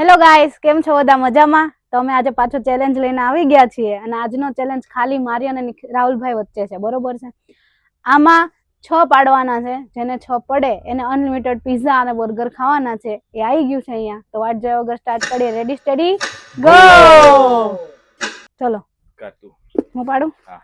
Hello guys, કેમ છો બધા? મજામાં? તો અમે આજે પાછો ચેલેન્જ લઈને આવી ગયા છીએ અને આજનો ચેલેન્જ ખાલી મારી અને રાહુલભાઈ વચ્ચે છે, બરોબર છે? આમાં 6 પાડવાના છે, જેને 6 પડે એને અનલિમિટેડ પિઝા અને બર્ગર ખાવાના છે. એ આવી ગયું છે અહીંયા. તો વાટ જોયા વગર સ્ટાર્ટ કરીએ. Ready steady go! ચલો હું પાડું? હા.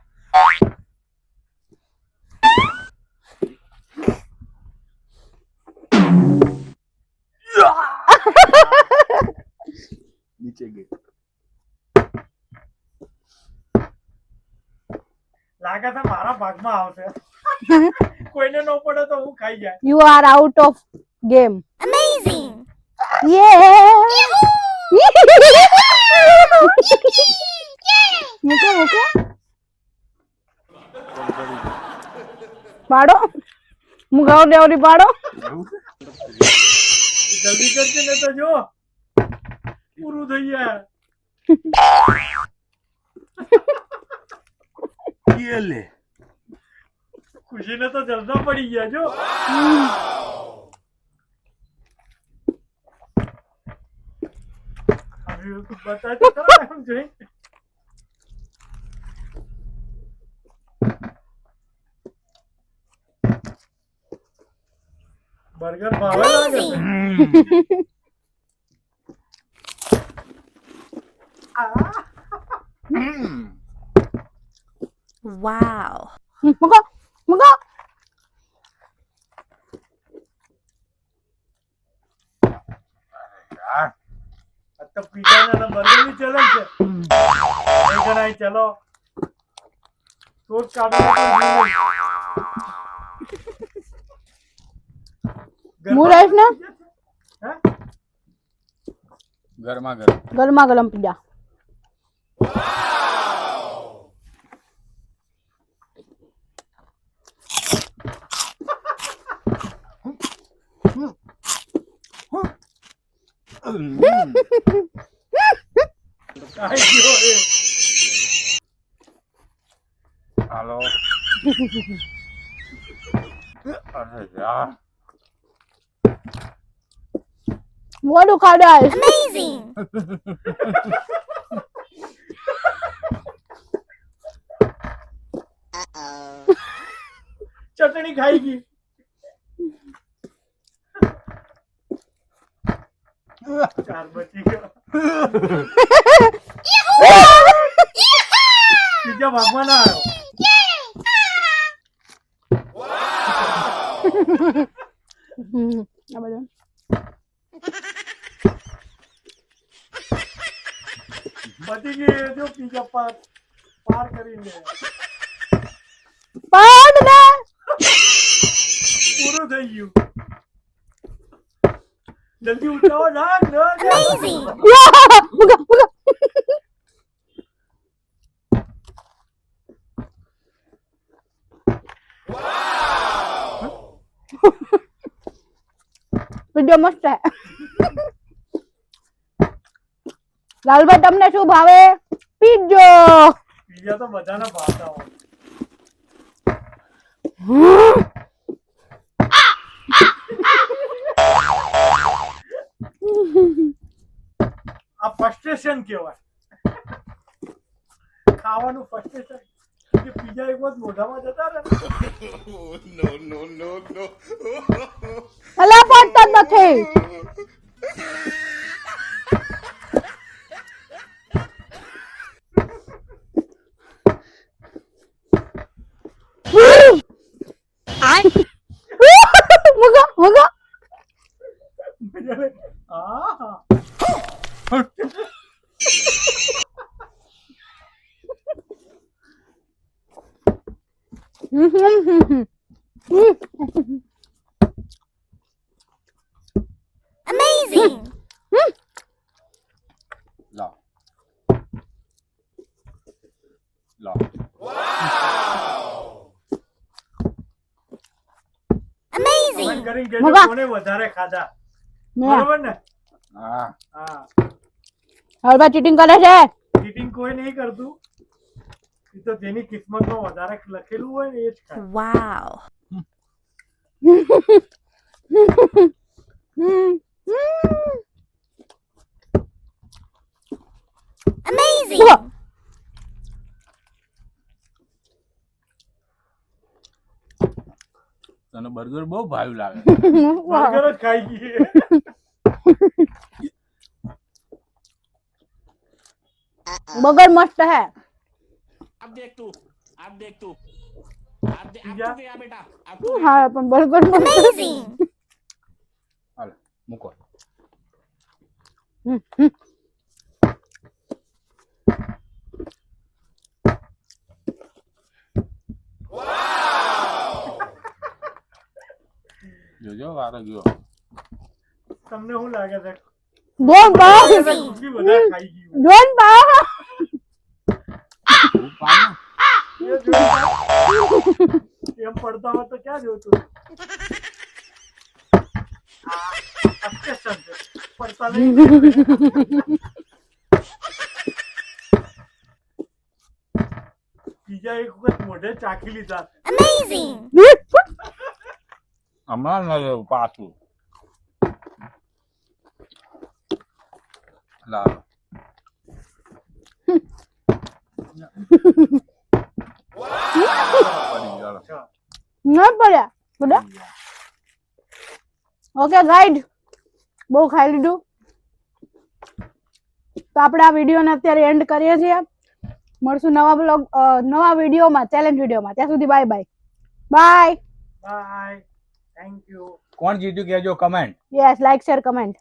નીચે ગઈ લાગે છે મારા ભાગમાં આવશે. કોઈને ન પડે તો હું ખાઈ જાય. You are out of game. Amazing. Yeah. મૂકો મૂકો. પાડો. મુગાવ દેવરી પાડો. જલ્દી કરજે ને તો જો પૂરું થઈ જાય. લે ખુશીને તો જલસા પડી ગયા જો. હવે બતા તો ખરા એમ જોઈ. બર્ગર ભાવે લાગે છે. Wow. મૂકો મૂકો. યાર આ તો પીઝા અને બર્ગરની ચેલેન્જ છે. એક ગણાય ચલો ટોચ કાઢો. મુરેશ ને હે ગરમા ગરમ પીઝા. કાઈ ગયો એ. હાલો. અરે યાર મોડું ખાડાય. Amazing. ચટણી ખાઈ ગઈ. ચાર બચી ગયો. બીજા ભાગમાં ના આવ્યો. આ બધું બચી ગઈ જો પીઝા પાર કરીને પાડ ને. પૂરું થઈ ગયું. જલ્દી ઉઠાવો ના Amazing. મૂકો મૂકો. વિડિયો મસ્ત છે. લાલભાઈ તમને શું ભાવે? પીઝો. પીઝા તો બધાને ભાવતા હોય. આ ફ્રસ્ટ્રેશન કહેવાય. ખાવાનું ફ્રસ્ટ્રેશન. કે પીઝા એક વખત મોઢામાં જતા રહે. અલા પડતા જ નથી. મૂકો મૂકો. આહા Amazing. લાવ Amazing. કમેન્ટ કરીને કહેજો મગા. કોને વધારે ખાધા. મેં. બરોબર ને? હા હા. લાલભાઈ ચીટિંગ કરે છે. ચીટિંગ કોઈ નહીં કરતું. એ તો જેની કિસ્મતમાં વધારે લખેલું હોય ને એ જ ખાય. Wow. તને બર્ગર બહુ ભાવ્યું લાગે. બર્ગર જ ખાઈ ગઈ બગર મસ્ત હે. अब देख तू अब पिज्जा? तू गया बेटा अब શું હા પણ બર્ગર Amazing. હાલો મૂકો. જોજો વારો ગયો. તમને શું લાગે છે ડોન પાવ ખુશી વધારે ખાઈ ગઈ ડોન પાવ તું પાડ ને. એ જોયું? એમ પડતા હોત તો ક્યાં જોતું Obsession છે. પડતા નહીં બીજા એક વખત મોઢે ચાખી લીધા Amazing. હમણાં ન લેવું પાછું. લાલો. પડી ગયો. ન પડ્યા બધા. ઓકે ગાઈડ બહુ ખાઈ લીધું તો આપણે આ વિડીયોને અત્યારે એન્ડ કરીએ છીએ. મળશું નવા બ્લોગ નવા વિડીયોમાં ચેલેન્જ વિડીયોમાં. ત્યાં સુધી bye bye bye. Bye thank you કોણ જીત્યું કહેજો comment. Yes like share comment.